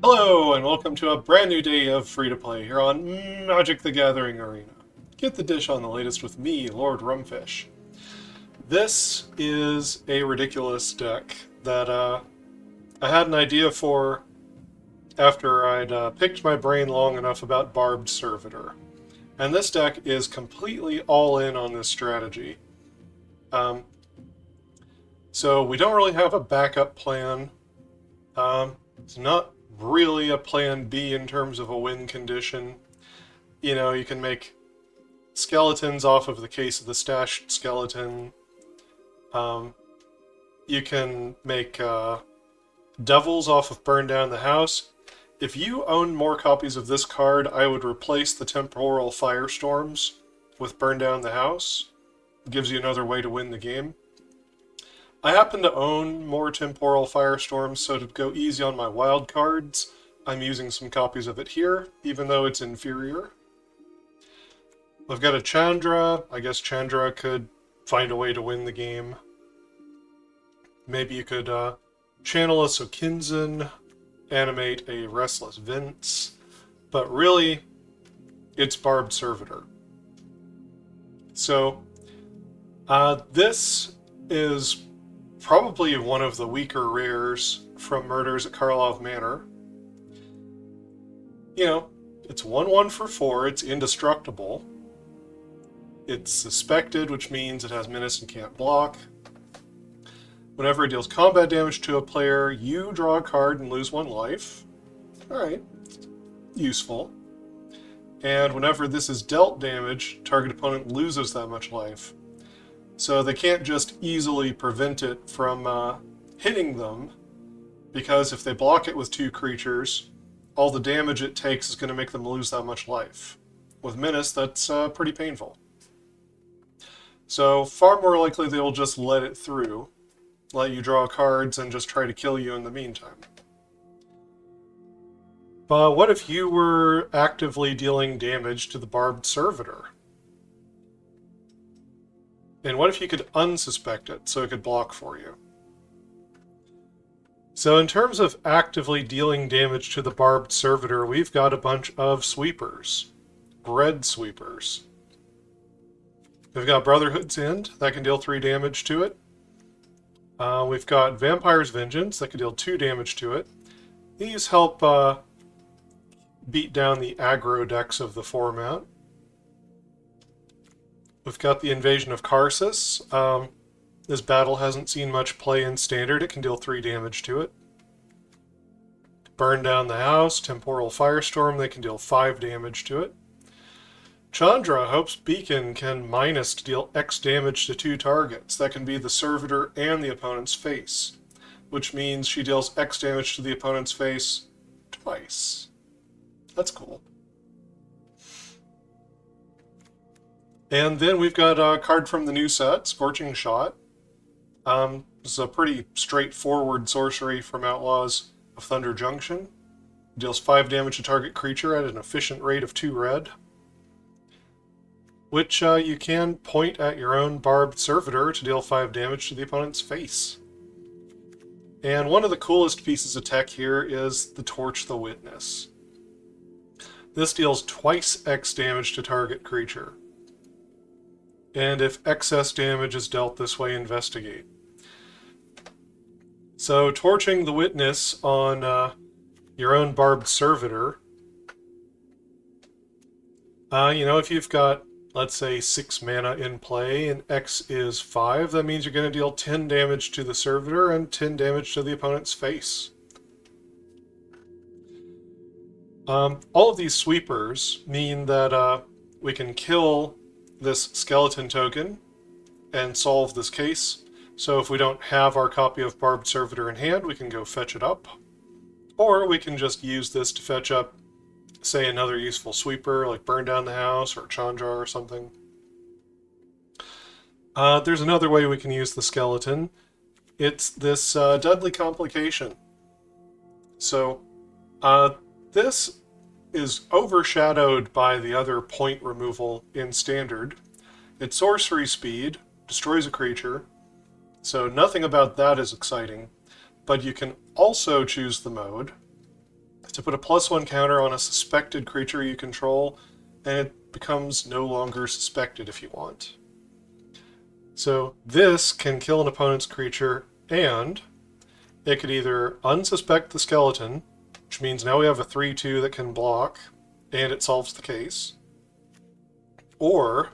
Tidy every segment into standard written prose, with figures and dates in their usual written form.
Hello, and welcome to a brand new day of free-to-play here on Magic the Gathering Arena. Get the dish on the latest with me, Lord Rumfish. This is a ridiculous deck that I had an idea for after I'd picked my brain long enough about Barbed Servitor. And this deck is completely all in on this strategy. Um, so we don't really have a backup plan. It's not really a plan B in terms of a win condition. You know, you can make skeletons off of the case of the stashed skeleton. You can make devils off of burn down the house. If you own more copies of this card, I would replace the Temporal Firestorms with burn down the house. It gives you another way to win the game. I happen to own more Temporal Firestorms, so to go easy on my wild cards, I'm using some copies of it here, even though it's inferior. I've got a Chandra. I guess Chandra could find a way to win the game. Maybe you could channel a Sokenzan, animate a Restless Vents, but really, it's Barbed Servitor. So, this is probably one of the weaker rares from Murders at Karlov Manor. You know, it's 1/1 for 4, it's indestructible. It's suspected, which means it has menace and can't block. Whenever it deals combat damage to a player, you draw a card and lose 1 life. Alright, useful. And whenever this is dealt damage, target opponent loses that much life. So they can't just easily prevent it from hitting them, because if they block it with 2 creatures, all the damage it takes is going to make them lose that much life. With Menace, that's pretty painful. So far more likely they will just let it through, let you draw cards, and just try to kill you in the meantime. But what if you were actively dealing damage to the Barbed Servitor? And what if you could unsuspect it so it could block for you? So in terms of actively dealing damage to the Barbed Servitor, we've got a bunch of sweepers. Red sweepers. We've got Brotherhood's End, that can deal 3 damage to it. We've got Vampire's Vengeance, that can deal 2 damage to it. These help beat down the aggro decks of the format. We've got the Invasion of Karsus. This battle hasn't seen much play in Standard. It can deal 3 damage to it. Burn down the house. Temporal Firestorm. They can deal 5 damage to it. Chandra, Hope's Beacon, can minus to deal X damage to 2 targets. That can be the Servitor and the opponent's face, which means she deals X damage to the opponent's face twice. That's cool. And then we've got a card from the new set, Scorching Shot. This is a pretty straightforward sorcery from Outlaws of Thunder Junction. It deals 5 damage to target creature at an efficient rate of 2 red, which you can point at your own Barbed Servitor to deal 5 damage to the opponent's face. And one of the coolest pieces of tech here is the Torch the Witness. This deals twice X damage to target creature. And if excess damage is dealt this way, investigate. So, torching the Witness on your own Barbed Servitor, if you've got, let's say, 6 mana in play and X is 5, that means you're going to deal 10 damage to the Servitor and 10 damage to the opponent's face. All of these sweepers mean that we can kill this skeleton token and solve this case. So if we don't have our copy of Barbed Servitor in hand, we can go fetch it up. Or we can just use this to fetch up, say, another useful sweeper, like Burn Down the House or Chandra or something. There's another way we can use the skeleton. It's this Deadly Complication. So this is overshadowed by the other point removal in Standard. It's sorcery speed, destroys a creature, so nothing about that is exciting, but you can also choose the mode to put a +1 counter on a suspected creature you control, and it becomes no longer suspected if you want. So this can kill an opponent's creature, and it could either unsuspect the skeleton, which means now we have a 3/2 that can block, and it solves the case. Or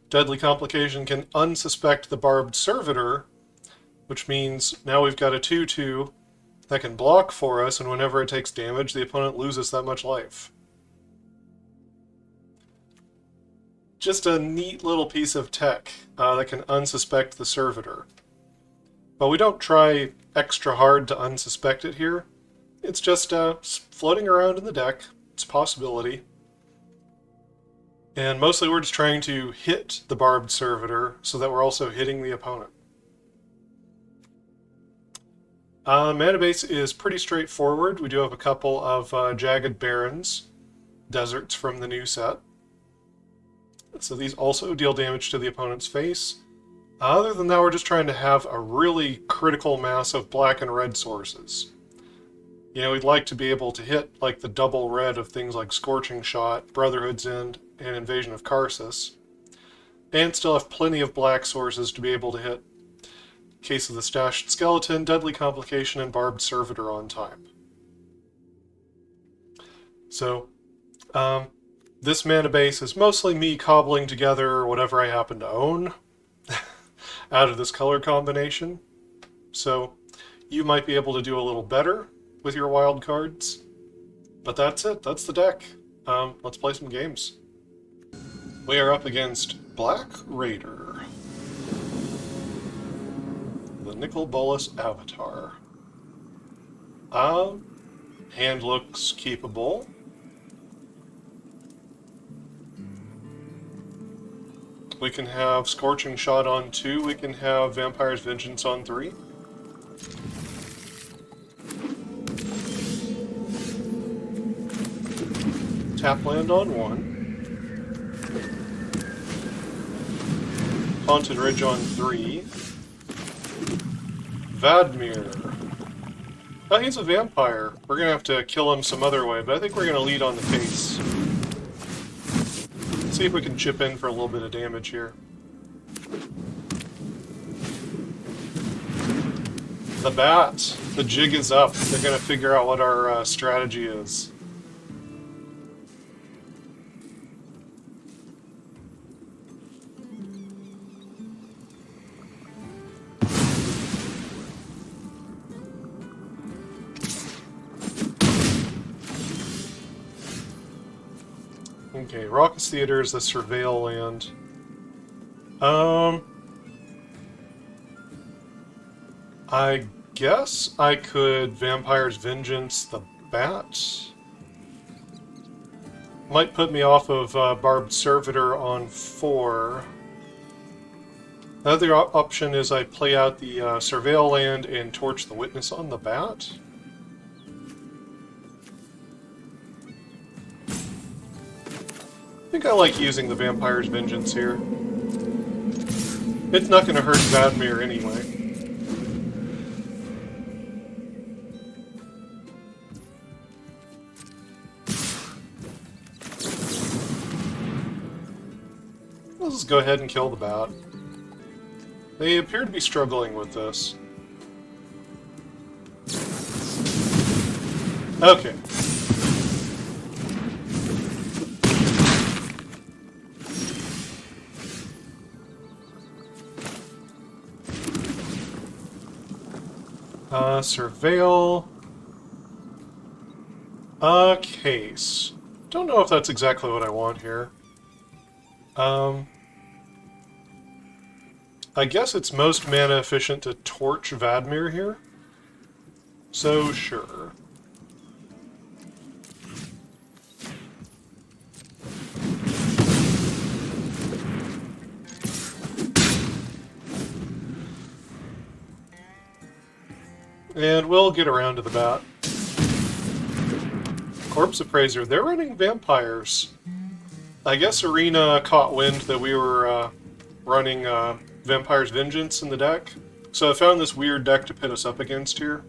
Deadly Complication can unsuspect the Barbed Servitor, which means now we've got a 2/2 that can block for us, and whenever it takes damage, the opponent loses that much life. Just a neat little piece of tech that can unsuspect the Servitor. But we don't try extra hard to unsuspect it here. It's just floating around in the deck. It's a possibility. And mostly we're just trying to hit the Barbed Servitor so that we're also hitting the opponent. Mana base is pretty straightforward. We do have a couple of Jagged Barrens, deserts from the new set. So these also deal damage to the opponent's face. Other than that, we're just trying to have a really critical mass of black and red sources. You know, we'd like to be able to hit like the double red of things like Scorching Shot, Brotherhood's End, and Invasion of Karsus, and still have plenty of black sources to be able to hit Case of the Stashed Skeleton, Deadly Complication, and Barbed Servitor on time. So, this mana base is mostly me cobbling together whatever I happen to own out of this color combination. So, you might be able to do a little better with your wild cards. But that's it. That's the deck. Let's play some games. We are up against Black Raider, the Nicol Bolas Avatar. Hand looks keepable. We can have Scorching Shot on 2. We can have Vampire's Vengeance on 3. Tap land on 1. Haunted Ridge on 3. Vadmir. Oh, he's a vampire. We're going to have to kill him some other way, but I think we're going to lead on the case. Let's see if we can chip in for a little bit of damage here. The bat. The jig is up. They're going to figure out what our strategy is. Okay, Raucous Theater is the Surveil land. I guess I could Vampire's Vengeance the bat. Might put me off of Barbed Servitor on 4. The other option is I play out the Surveil land and Torch the Witness on the bat. I think I like using the Vampire's Vengeance here. It's not going to hurt Vadmir anyway. Let's just go ahead and kill the bat. They appear to be struggling with this. Okay. Surveil. Case. Don't know if that's exactly what I want here. I guess it's most mana efficient to torch Vadmir here. So, sure. And we'll get around to the bat. Corpse Appraiser. They're running vampires. I guess Arena caught wind that we were running Vampire's Vengeance in the deck. So I found this weird deck to pit us up against here.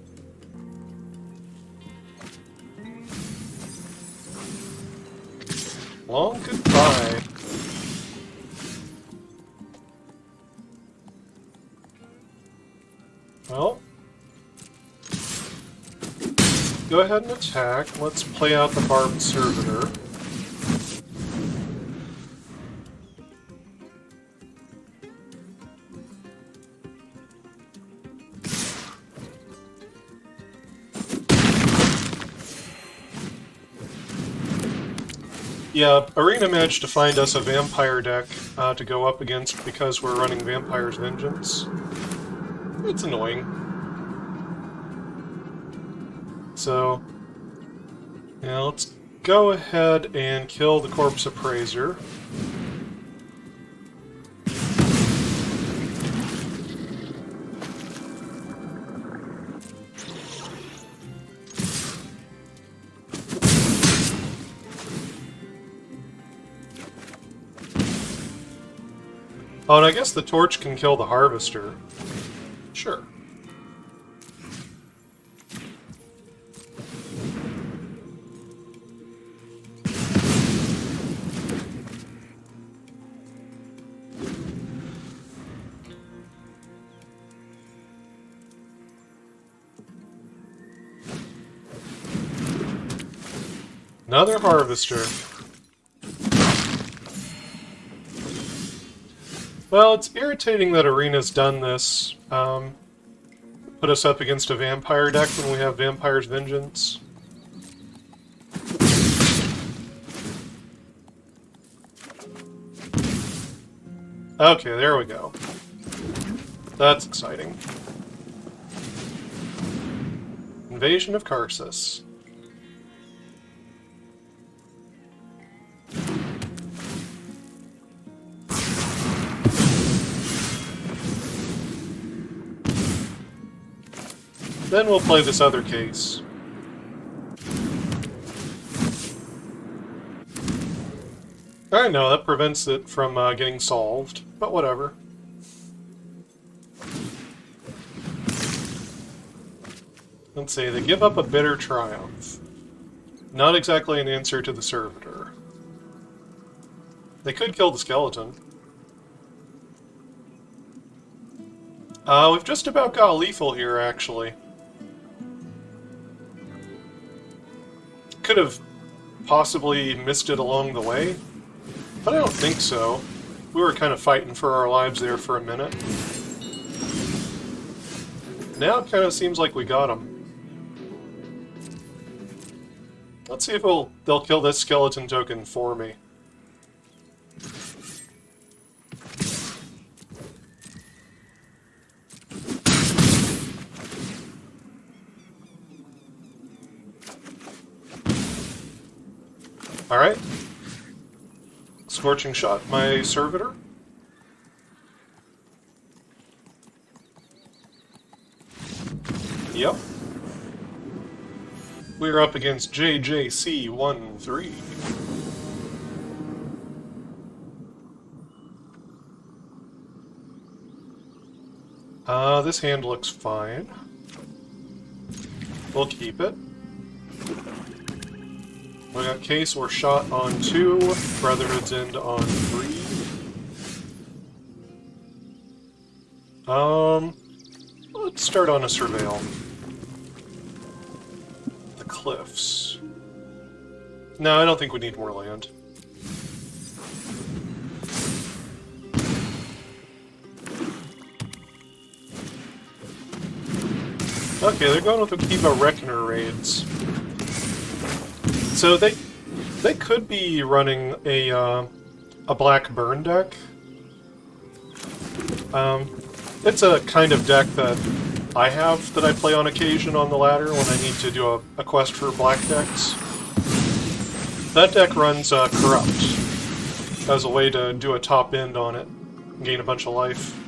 Long goodbye. Well, go ahead and attack. Let's play out the Barbed Servitor. Yeah, Arena managed to find us a vampire deck to go up against because we're running Vampire's Vengeance. It's annoying. So, yeah, let's go ahead and kill the Corpse Appraiser. Oh, and I guess the torch can kill the Harvester. Sure. Another Harvester. Well, it's irritating that Arena's done this. Put us up against a vampire deck when we have Vampire's Vengeance. Okay, there we go. That's exciting. Invasion of Karsus. Then we'll play this other case. I know, that prevents it from getting solved, but whatever. Let's see, they give up a bitter triumph. Not exactly an answer to the Servitor. They could kill the skeleton. We've just about got lethal here, actually. Could have possibly missed it along the way, but I don't think so. We were kind of fighting for our lives there for a minute. Now it kind of seems like we got him. Let's see if they'll kill this skeleton token for me. Alright. Scorching Shot my Servitor. Yep. We're up against JJC13. This hand looks fine. We'll keep it. We got Case or Shot on 2, Brotherhood's End on 3. Let's start on a Surveil. The Cliffs. No, I don't think we need more land. Okay, they're going with the Kiva Reckoner raids. So they could be running a black burn deck. It's a kind of deck that I have that I play on occasion on the ladder when I need to do a quest for black decks. That deck runs Corrupt as a way to do a top end on it and gain a bunch of life.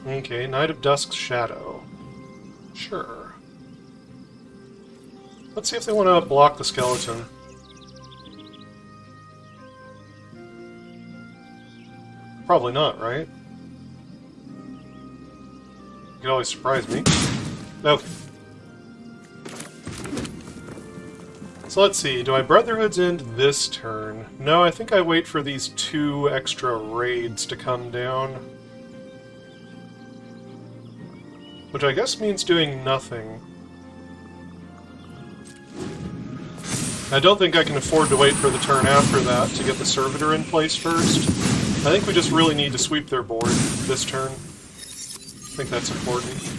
Okay, Knight of Dusk's Shadow. Sure. Let's see if they want to block the skeleton. Probably not, right? You could always surprise me. Okay. So let's see, do I Brotherhood's End this turn? No, I think I wait for these 2 extra raids to come down. Which I guess means doing nothing. I don't think I can afford to wait for the turn after that to get the Servitor in place first. I think we just really need to sweep their board this turn. I think that's important.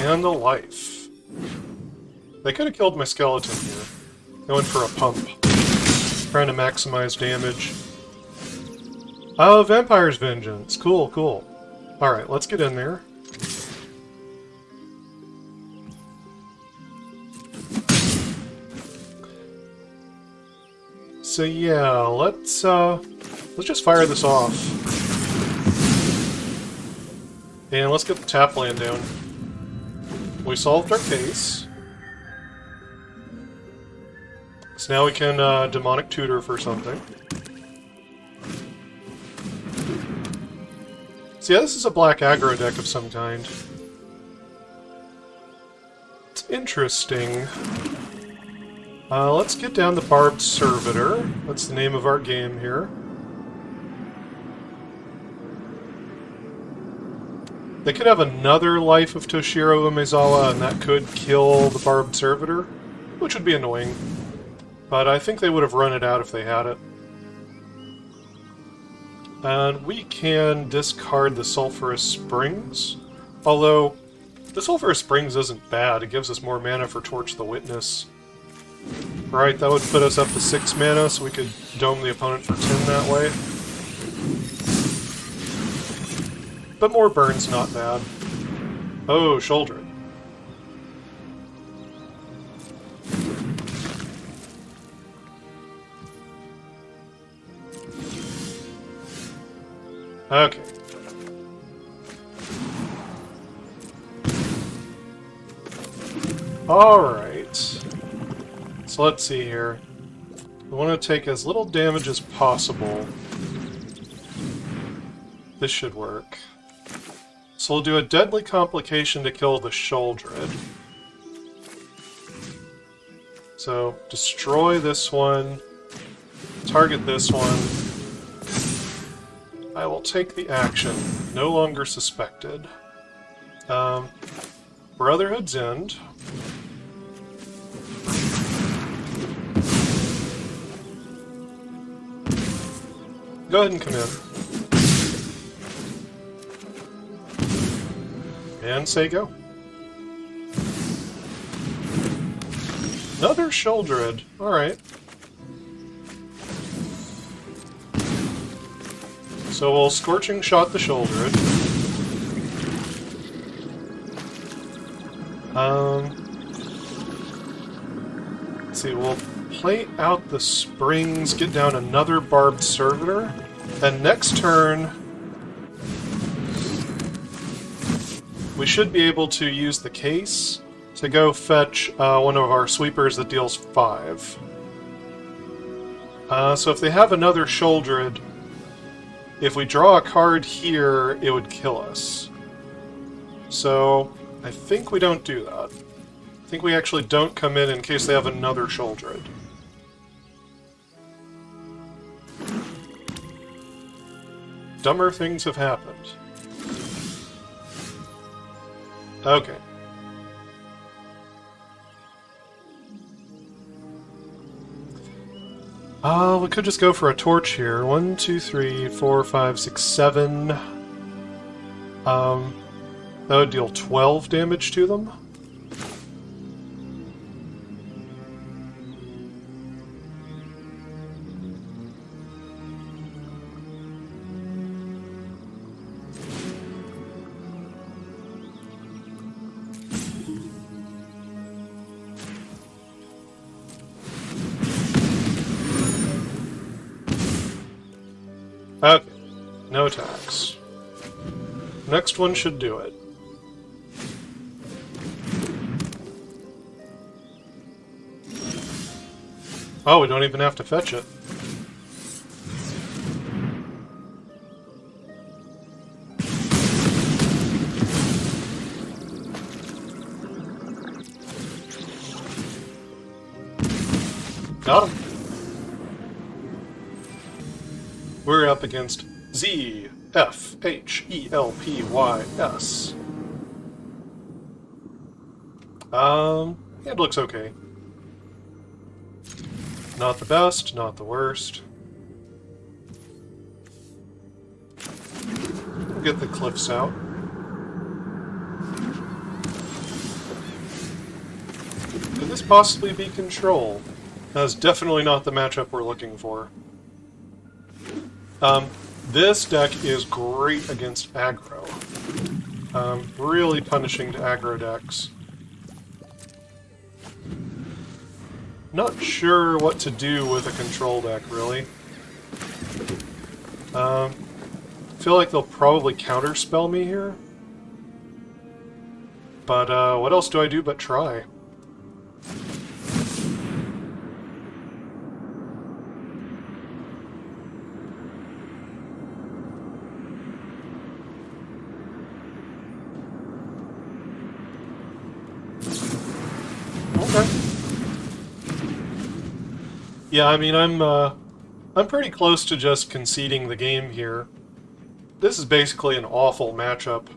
And the life. They could have killed my skeleton here. Going for a pump. Trying to maximize damage. Oh, Vampire's Vengeance. Cool, cool. Alright, let's get in there. So yeah, let's just fire this off. And let's get the tap land down. We solved our case. So now we can Demonic Tutor for something. So yeah, this is a black aggro deck of some kind. It's interesting. Let's get down the Barbed Servitor. That's the name of our game here. They could have another Life of Toshiro Umezawa, and that could kill the Barbed Servitor, which would be annoying. But I think they would have run it out if they had it. And we can discard the Sulfurous Springs. Although, the Sulfurous Springs isn't bad. It gives us more mana for Torch the Witness. Right, that would put us up to 6 mana, so we could dome the opponent for 10 that way. But more burn's not bad. Oh, Shoulder. Okay. Alright. So let's see here. We want to take as little damage as possible. This should work. So we'll do a Deadly Complication to kill the Sholdred. So, destroy this one. Target this one. I will take the action. No longer suspected. Brotherhood's End. Go ahead and come in. And say go. Another Sholdred. Alright. So we'll Scorching Shot the Sholdred. Let's see, we'll play out the Springs, get down another Barbed Servitor, and next turn we should be able to use the case to go fetch one of our sweepers that deals 5. So if they have another Sholdred, if we draw a card here, it would kill us. So I think we don't do that. I think we actually don't come in case they have another Sholdred. Dumber things have happened. Okay. We could just go for a torch here. 1, 2, 3, 4, 5, 6, 7. That would deal 12 damage to them. Okay, no attacks. Next one should do it. Oh, we don't even have to fetch it. Got him. We're up against ZFHELPYS. It looks okay. Not the best, not the worst. We'll get the cliffs out. Could this possibly be control? That's definitely not the matchup we're looking for. This deck is great against aggro. Really punishing to aggro decks. Not sure what to do with a control deck, really. Feel like they'll probably counterspell me here. But what else do I do but try? Okay. Yeah, I mean, I'm pretty close to just conceding the game here. This is basically an awful matchup.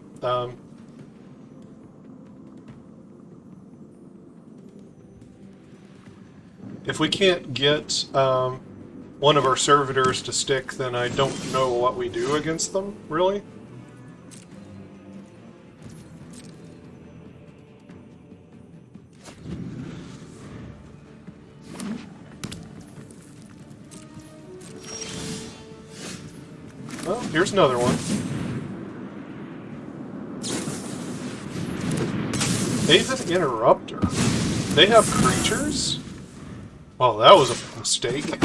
If we can't get one of our servitors to stick, then I don't know what we do against them, really. Well, here's another one. They have an interrupter. They have creatures? Well, that was a mistake.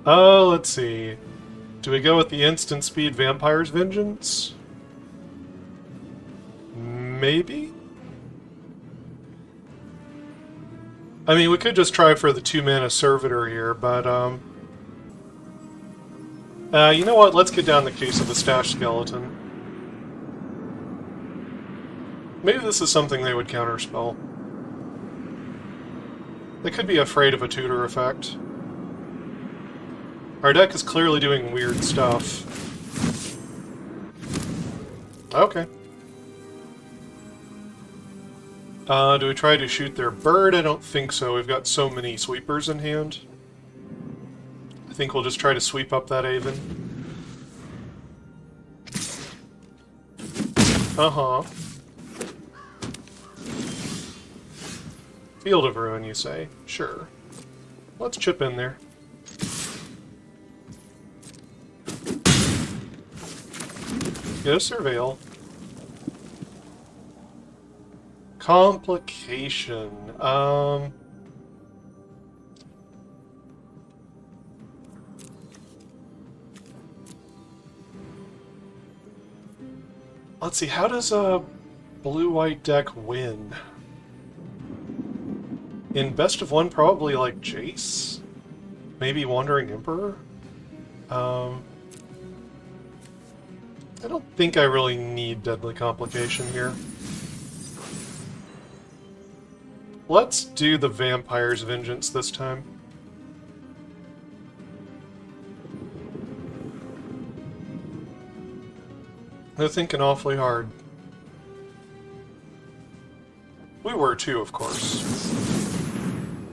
Let's see. Do we go with the instant speed Vampire's Vengeance? Maybe? I mean, we could just try for the 2-mana Servitor here, but, you know what? Let's get down the case of the Stash Skeleton. Maybe this is something they would counterspell. They could be afraid of a tutor effect. Our deck is clearly doing weird stuff. Okay. Do we try to shoot their bird? I don't think so. We've got so many sweepers in hand. I think we'll just try to sweep up that Aven. Uh-huh. Field of Ruin, you say? Sure. Let's chip in there. Get a Surveil. Complication. Let's see, how does a blue-white deck win? In best of one, probably like Jace? Maybe Wandering Emperor? I don't think I really need Deadly Complication here. Let's do the Vampire's Vengeance this time. They're thinking awfully hard. We were too, of course.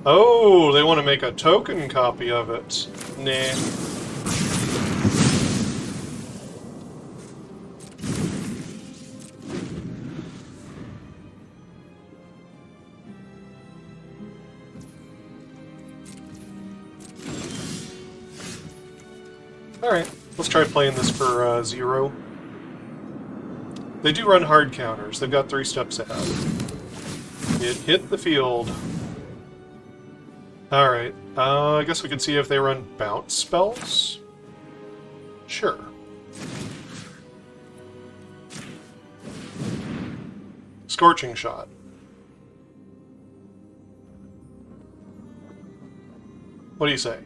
Oh, they want to make a token copy of it. Nah. Alright, let's try playing this for 0. They do run hard counters. They've got 3 steps ahead. It hit the field. Alright, I guess we can see if they run bounce spells? Sure. Scorching Shot. What do you say?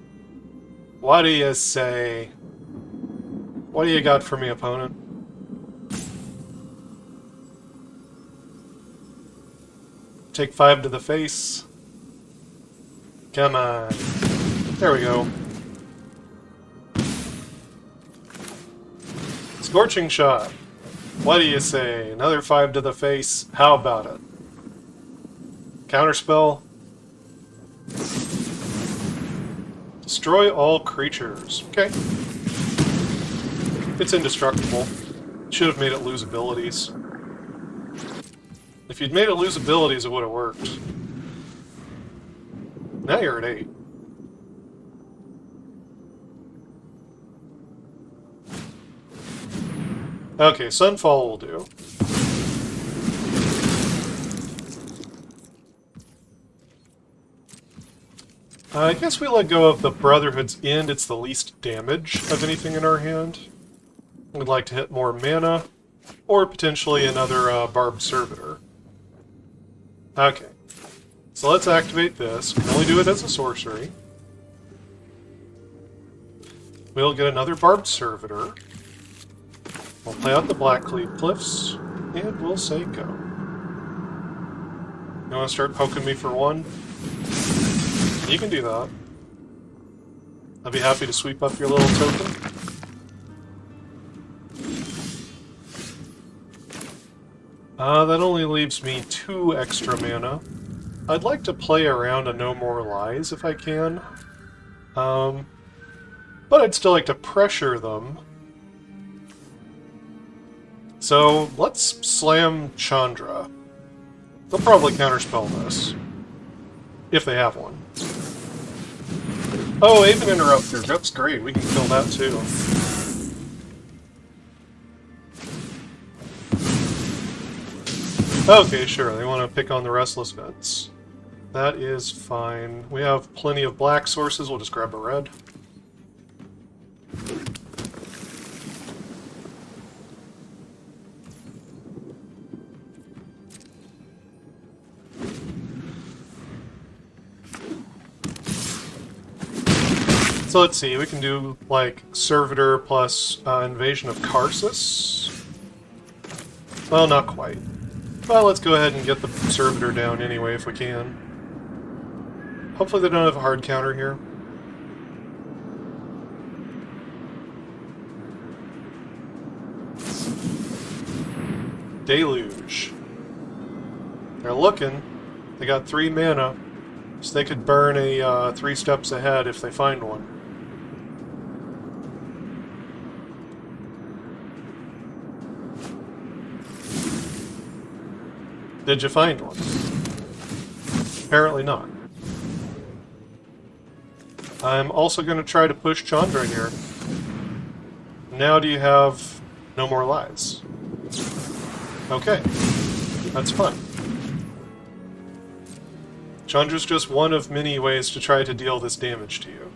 What do you say? What do you got for me, opponent? Take 5 to the face. Come on. There we go. Scorching Shot. What do you say? Another 5 to the face. How about it? Counterspell. Destroy all creatures. Okay. It's indestructible. Should have made it lose abilities. If you'd made it lose abilities, it would have worked. Now you're at 8. Okay, Sunfall will do. I guess we let go of the Brotherhood's End. It's the least damage of anything in our hand. We'd like to hit more mana, or potentially another Barbed Servitor. Okay, so let's activate this. We can only do it as a sorcery. We'll get another Barbed Servitor. We'll play out the Blackcleave Cliffs, and we'll say go. You want to start poking me for 1? You can do that. I'd be happy to sweep up your little token. That only leaves me 2 extra mana. I'd like to play around a No More Lies if I can. But I'd still like to pressure them. So, let's slam Chandra. They'll probably counterspell this. If they have one. Oh, Aven Interrupter. That's great. We can kill that too. Okay, sure. They want to pick on the Restless Vents. That is fine. We have plenty of black sources. We'll just grab a red. So let's see, we can do like Servitor plus Invasion of Karsus. Well, not quite. Well, let's go ahead and get the Servitor down anyway if we can. Hopefully they don't have a hard counter here. Deluge. They're looking. They got 3 mana, so they could burn a 3 steps ahead if they find one. Did you find one? Apparently not. I'm also going to try to push Chandra here. Now do you have No More Lies? Okay. That's fun. Chandra's just one of many ways to try to deal this damage to you.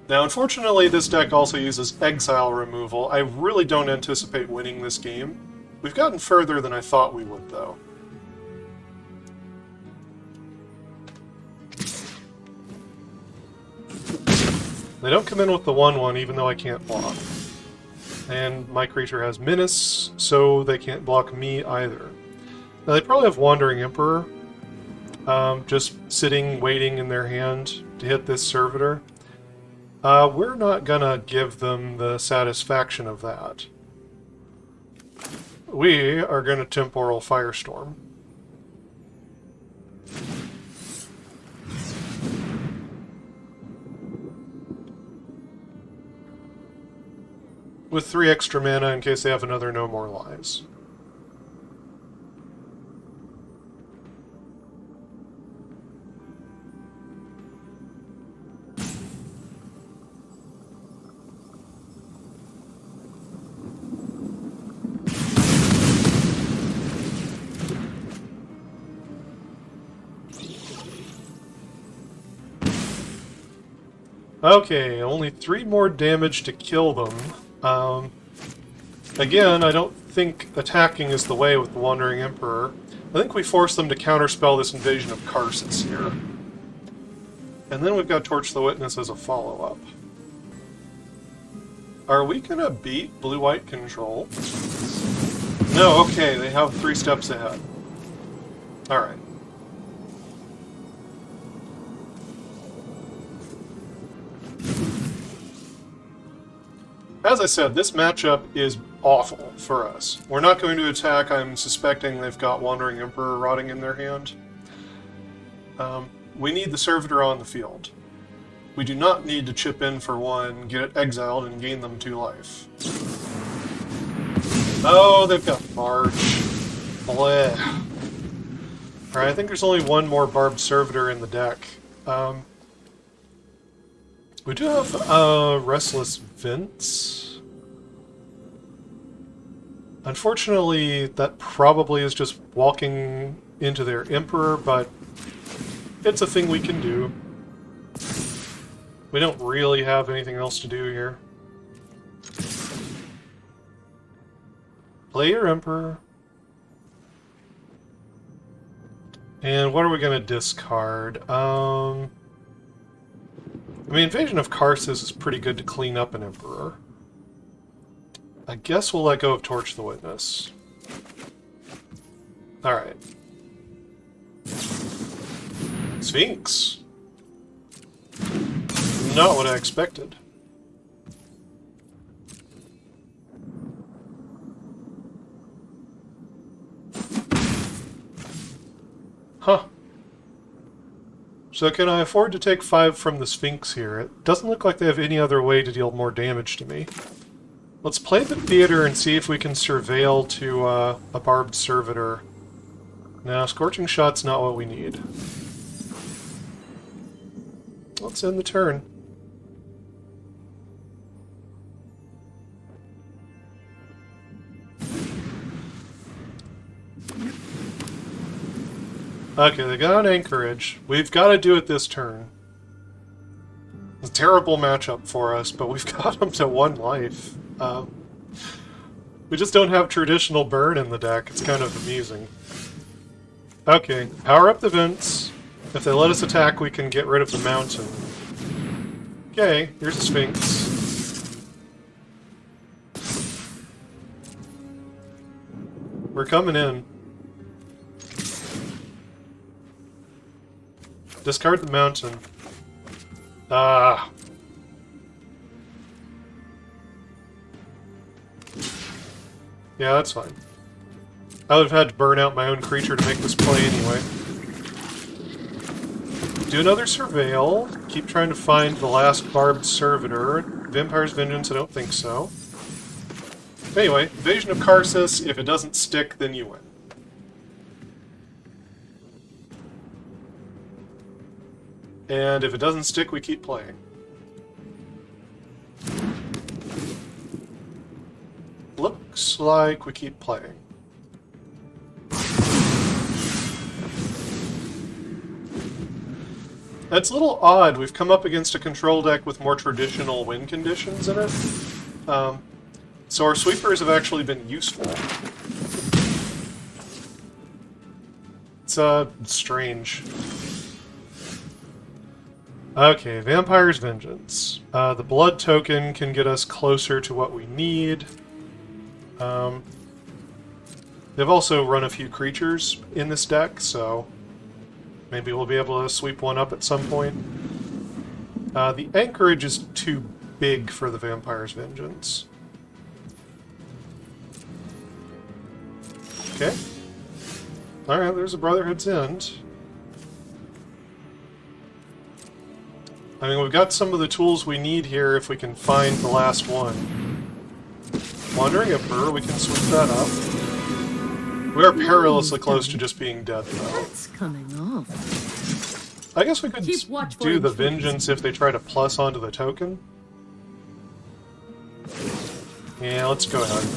Now, unfortunately, this deck also uses exile removal. I really don't anticipate winning this game. We've gotten further than I thought we would, though. They don't come in with the 1/1, even though I can't block. And my creature has Menace, so they can't block me either. Now, they probably have Wandering Emperor, just sitting, waiting in their hand to hit this Servitor. We're not gonna give them the satisfaction of that. We are gonna Temporal Firestorm. With 3 extra mana in case they have another No More Lies. Okay, only 3 more damage to kill them. Again, I don't think attacking is the way with the Wandering Emperor. I think we force them to counterspell this Invasion of Karsus here. And then we've got Torch the Witness as a follow-up. Are we gonna beat blue-white control? No, okay, they have 3 steps ahead. Alright. As I said, this matchup is awful for us. We're not going to attack. I'm suspecting they've got Wandering Emperor rotting in their hand. We need the Servitor on the field. We do not need to chip in for 1, get it exiled, and gain them 2 life. Oh, they've got March. Bleh. Alright, I think there's only 1 more Barbed Servitor in the deck. We do have Restless Vents. Unfortunately, that probably is just walking into their Emperor, but it's a thing we can do. We don't really have anything else to do here. Play your Emperor. And what are we going to discard? I mean, Invasion of Karsus is pretty good to clean up an Emperor. I guess we'll let go of Torch the Witness. Alright. Sphinx. Not what I expected. Huh. So can I afford to take 5 from the Sphinx here? It doesn't look like they have any other way to deal more damage to me. Let's play the theater and see if we can surveil to a Barbed Servitor. No, Scorching Shot's not what we need. Let's end the turn. Okay, they got an Anchorage. We've got to do it this turn. It's a terrible matchup for us, but we've got them to 1 life. We just don't have traditional burn in the deck. It's kind of amusing. Okay, power up the vents. If they let us attack, we can get rid of the mountain. Okay, here's the Sphinx. We're coming in. Discard the mountain. Ah. Yeah, that's fine. I would have had to burn out my own creature to make this play anyway. Do another Surveil. Keep trying to find the last Barbed Servitor. Vampire's Vengeance, I don't think so. Anyway, Invasion of Karsus. If it doesn't stick, then you win. And if it doesn't stick, we keep playing. Looks like we keep playing. That's a little odd. We've come up against a control deck with more traditional win conditions in it. So our sweepers have actually been useful. It's strange. Okay, Vampire's Vengeance. The blood token can get us closer to what we need. They've also run a few creatures in this deck, so maybe we'll be able to sweep one up at some point. The Anchorage is too big for the Vampire's Vengeance. Okay. Alright, there's a Brotherhood's End. I mean, we've got some of the tools we need here if we can find the last one. Wandering Emperor, we can sweep that up. We are perilously close to just being dead, though. That's coming off. I guess we could do the Vengeance if they try to plus onto the token. Yeah, let's go ahead.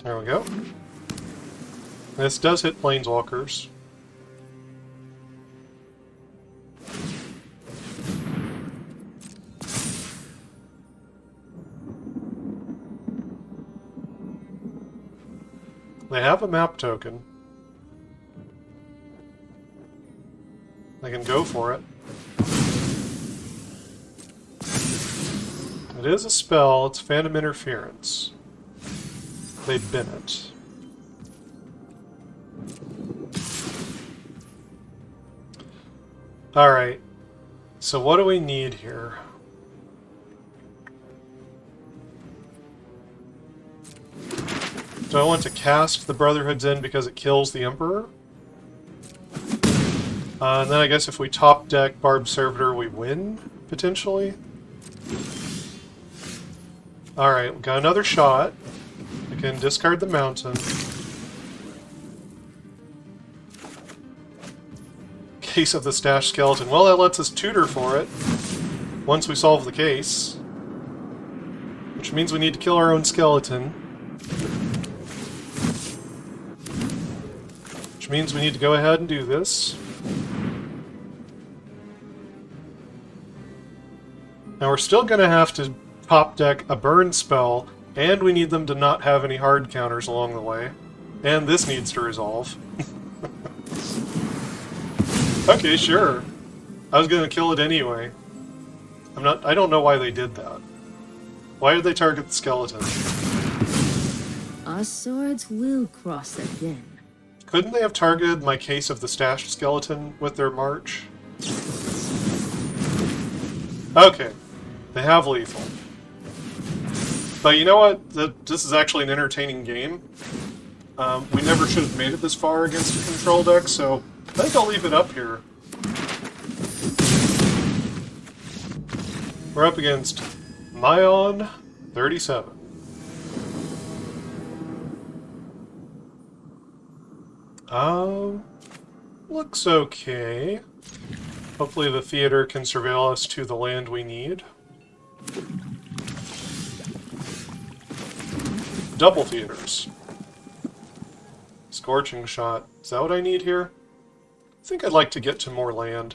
There we go. This does hit Planeswalkers. They have a map token. They can go for it. It is a spell. It's Phantom Interference. They bin it. Alright. So what do we need here? Do I want to cast the Brotherhood's End because it kills the Emperor? And then I guess if we top deck Barbed Servitor, we win, potentially? Alright, we got another shot. We can discard the mountain. Case of the Stashed Skeleton. Well, that lets us tutor for it once we solve the case. Which means we need to kill our own skeleton. Which means we need to go ahead and do this. Now we're still going to have to top deck a burn spell, and we need them to not have any hard counters along the way. And this needs to resolve. Okay, sure. I was going to kill it anyway. I don't know why they did that. Why did they target the skeleton? Our swords will cross again. Couldn't they have targeted my Case of the Stashed Skeleton with their march? Okay. They have lethal. But you know what? This is actually an entertaining game. We never should have made it this far against a control deck, so I think I'll leave it up here. We're up against Mire 37. Looks okay. Hopefully the theater can surveil us to the land we need. Double theaters. Scorching Shot. Is that what I need here? I think I'd like to get to more land.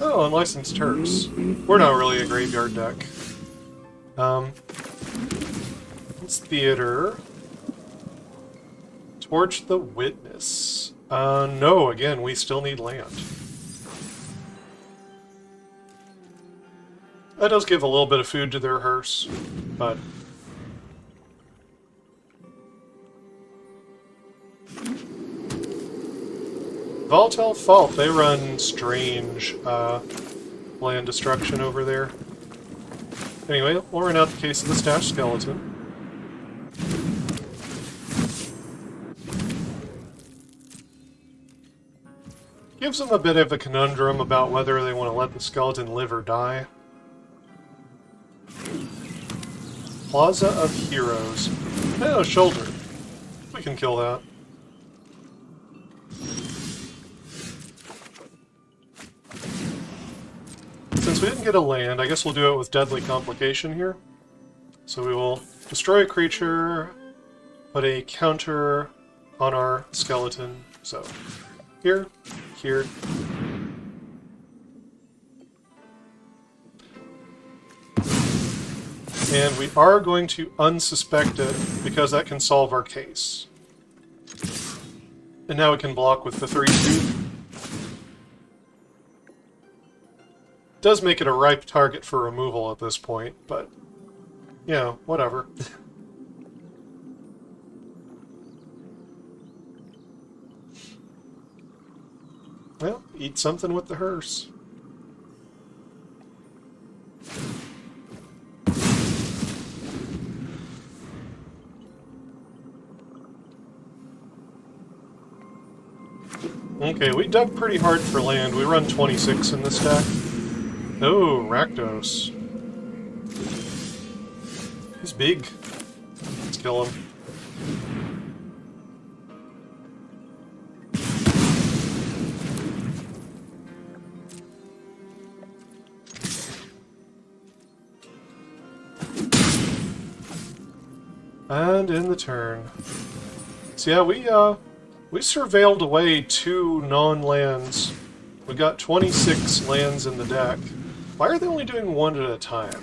Oh, Unlicensed Terps. We're not really a graveyard deck. It's theater. Torch the Witness. No, again, we still need land. That does give a little bit of food to their hearse, but... Volatile Fault, they run strange land destruction over there. Anyway, we'll run out the Case of the Stashed Skeleton. Gives them a bit of a conundrum about whether they want to let the skeleton live or die. Plaza of Heroes. Oh, shoulder. We can kill that. Since we didn't get a land, I guess we'll do it with Deadly Complication here. So we will destroy a creature, put a counter on our skeleton. So, here, here. And we are going to unsuspect it, because that can solve our case. And now we can block with the 3-2. Does make it a ripe target for removal at this point, but, you know, whatever. Well, eat something with the hearse. Okay, we dug pretty hard for land. We run 26 in this deck. Oh, Rakdos. He's big. Let's kill him. And in the turn. So yeah, we surveilled away 2 non-lands We got 26 lands in the deck. Why are they only doing one at a time?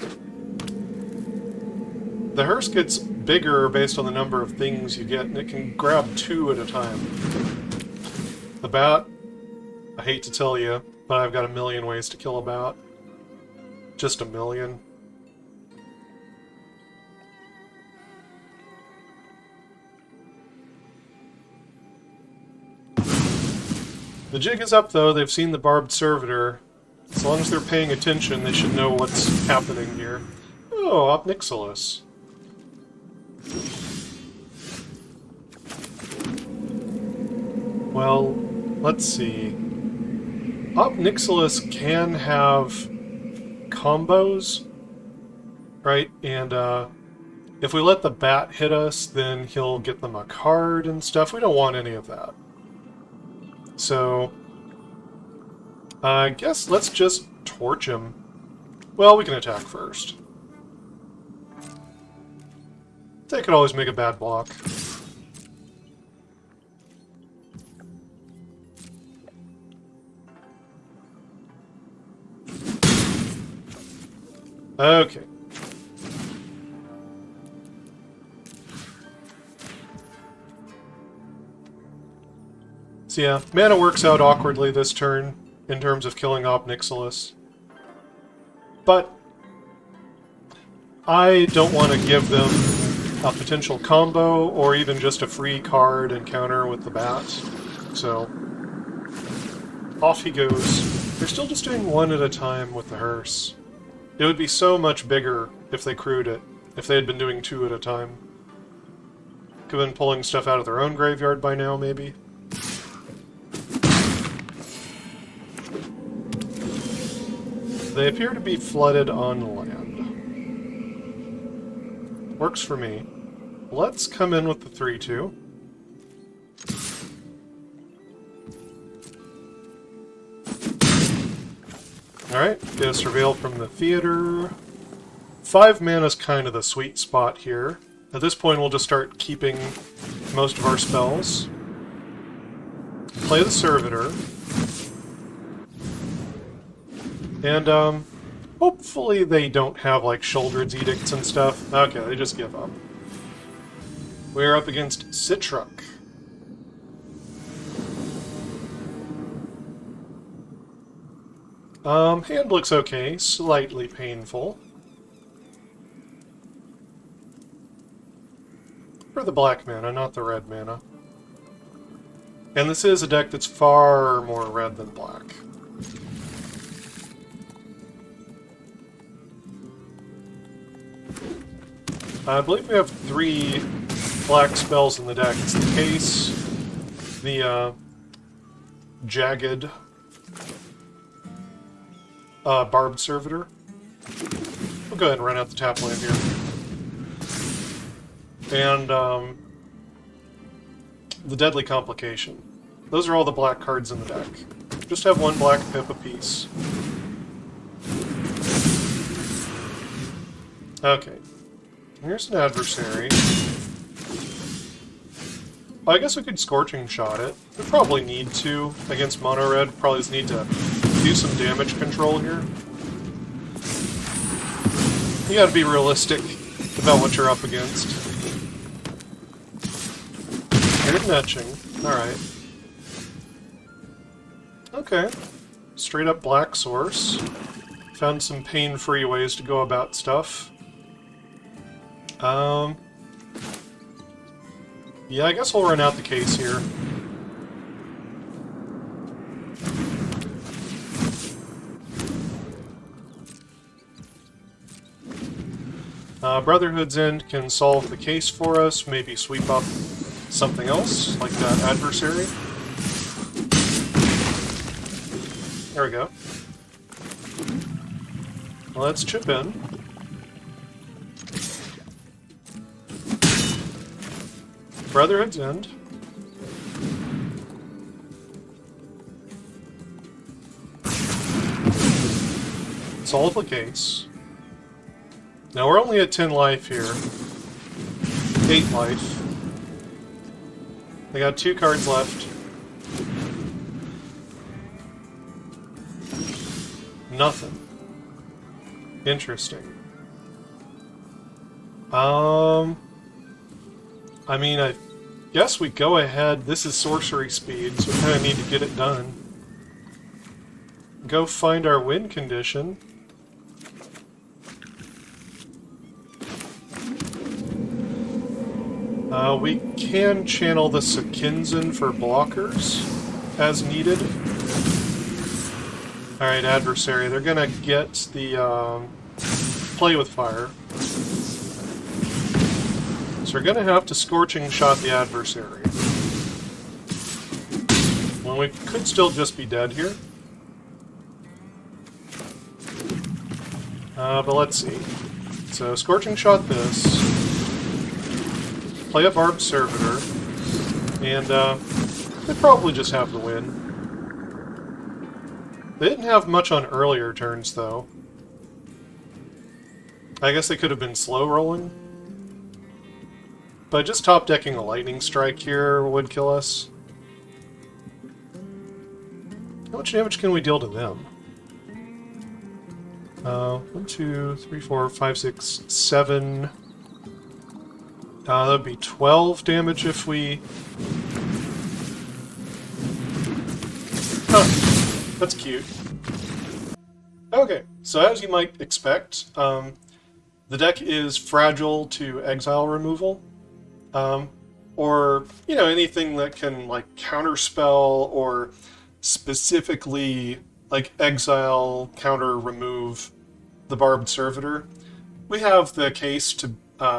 The hearse gets bigger based on the number of things you get, and it can grab 2 at a time. The bat, I hate to tell you, but I've got a million ways to kill a bat. Just a million. The jig is up, though. They've seen the Barbed Servitor. As long as they're paying attention, they should know what's happening here. Oh, Opnixilus. Well, let's see. Opnixilus can have combos, right? And if we let the bat hit us, then he'll get them a card and stuff. We don't want any of that. So, I guess let's just torch him. Well, we can attack first. They could always make a bad block. Okay. So yeah, mana works out awkwardly this turn in terms of killing Opnixilus. But I don't want to give them a potential combo or even just a free card and counter with the bat. So off he goes. They're still just doing one at a time with the hearse. It would be so much bigger if they crewed it, if they had been doing 2 at a time. Could have been pulling stuff out of their own graveyard by now, maybe. They appear to be flooded on land. Works for me. Let's come in with the 3-2. Alright, get a Surveil from the theater. 5 mana's kind of the sweet spot here. At this point, we'll just start keeping most of our spells. Play the Servitor. And, hopefully they don't have, like, Sheoldred's Edicts and stuff. Okay, they just give up. We're up against Citruk. Hand looks okay. Slightly painful. For the black mana, not the red mana. And this is a deck that's far more red than black. I believe we have 3 black spells in the deck. It's the Case, the Jagged Barbed Servitor. We'll go ahead and run out the tap land here. And the Deadly Complication. Those are all the black cards in the deck. Just have 1 black pip apiece. Okay. Here's an adversary. Well, I guess we could Scorching Shot it. We probably need to against mono red. Probably just need to do some damage control here. You gotta be realistic about what you're up against. Good etching. Alright. Okay. Straight up black source. Found some pain-free ways to go about stuff. Yeah, I guess we'll run out the Case here. Brotherhood's End can solve the Case for us, maybe sweep up something else, like that adversary. There we go. Let's chip in. Brotherhood's End. Solve the Case. Now we're only at 10 life here. 8 life. They got 2 cards left. Nothing. Interesting. I mean, I guess we go ahead. This is sorcery speed, so we kind of need to get it done. Go find our win condition. We can channel the Sokenzan for blockers as needed. Alright, adversary. They're gonna get the play with fire. So we're gonna have to Scorching Shot the adversary. Well, we could still just be dead here. But let's see. So Scorching Shot this. Play a Barbed Servitor. And they probably just have the win. They didn't have much on earlier turns, though. I guess they could have been slow rolling. But just top decking a lightning strike here would kill us. How much damage can we deal to them? 1, 2, 3, 4, 5, 6, 7. That would be 12 damage if we... Huh, that's cute. Okay, so as you might expect, the deck is fragile to exile removal. Or, you know, anything that can, like, counterspell or specifically, like, exile, counter-remove the Barbed Servitor. We have the case to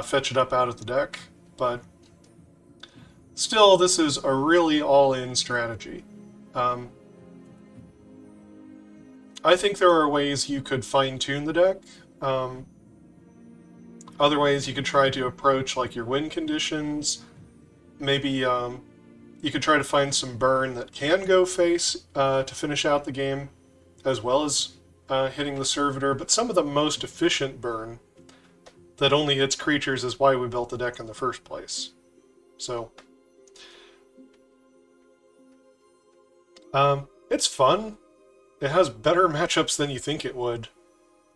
fetch it up out of the deck, but still, this is a really all-in strategy. I think there are ways you could fine-tune the deck. Other ways you could try to approach, like, your win conditions. Maybe you could try to find some burn that can go face to finish out the game, as well as hitting the Servitor. But some of the most efficient burn that only hits creatures is why we built the deck in the first place. So, it's fun. It has better matchups than you think it would.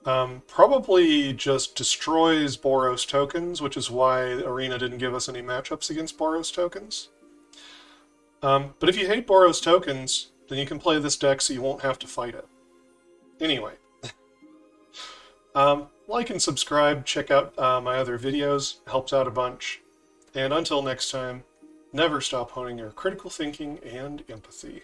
Probably just destroys Boros tokens, which is why Arena didn't give us any matchups against Boros tokens. But if you hate Boros tokens, then you can play this deck so you won't have to fight it. Anyway. Like and subscribe, check out my other videos, helps out a bunch. And until next time, never stop honing your critical thinking and empathy.